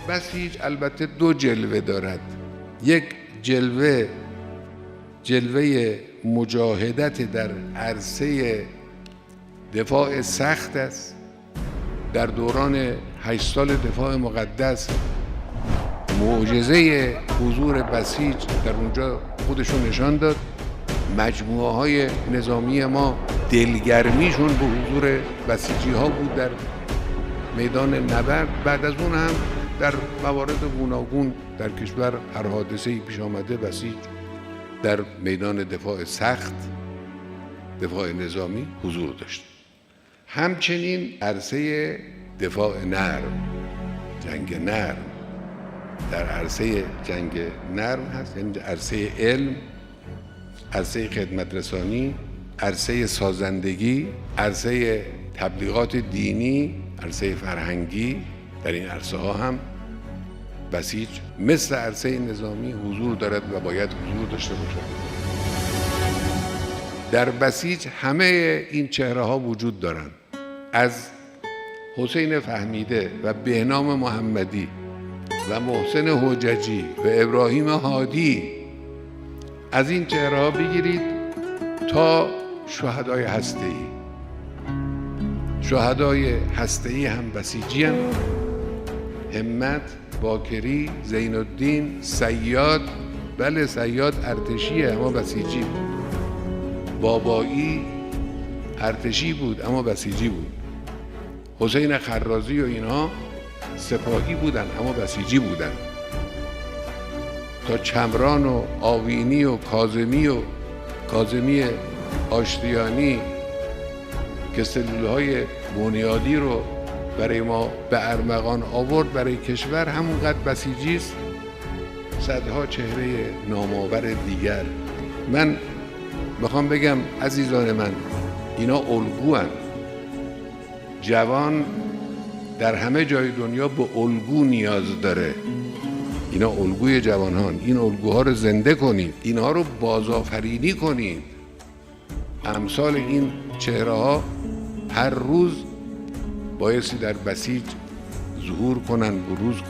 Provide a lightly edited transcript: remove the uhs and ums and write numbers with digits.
بسیج البته دو جلوه دارد. یک جلوه مجاهدت در عرصه دفاع سخت است. در دوران 8 سال دفاع مقدس معجزه حضور بسیج در اونجا خودشون نشان داد. مجموعه های نظامی ما دلگرمیشون به حضور بسیجی ها بود در میدان نبرد. بعد از اون هم در موارد گوناگون در کشور هر حادثه‌ای پیش آمده بسیج در میدان دفاع سخت، دفاع نظامی حضور داشت. همچنین عرصه دفاع نرم، جنگ نرم، در عرصه جنگ نرم هست، یعنی عرصه علم، عرصه خدمت رسانی، عرصه سازندگی، عرصه تبلیغات دینی، عرصه فرهنگی. در این عرصه ها هم بسیج مثل عرصه نظامی حضور دارد و باید حضور داشته باشد. در بسیج همه این چهره ها وجود دارند، از حسین فهمیده و بهنام محمدی و محسن حججی و ابراهیم هادی، از این چهره ها بگیرید تا شهدای هسته‌ای. شهدای هسته‌ای هم بسیجی هم، همت، باکری، زین الدین، صیاد، بله صیاد ارتشیه اما بسیجی بود. بابایی ارتشی بود اما بسیجی بود. حسین خرازی و اینها سپاهی بودن اما بسیجی بودن. تا چمران و آوینی و کاظمی آشتیانی که سلولهای بنیادی رو برای ما به ارمغان آورد برای کشور، همونقدر بسیجی است. صدها چهره نامآور دیگر. من میخوام بگم عزیزان من، اینا الگوان. جوان در همه جای دنیا به الگو نیاز داره. اینا الگوی جوانان. این الگوها رو زنده کنید، اینها رو بازآفرینی کنید. امثال این چهره ها هر روز بایستی در بسیج ظهور کنن، بروز کنن.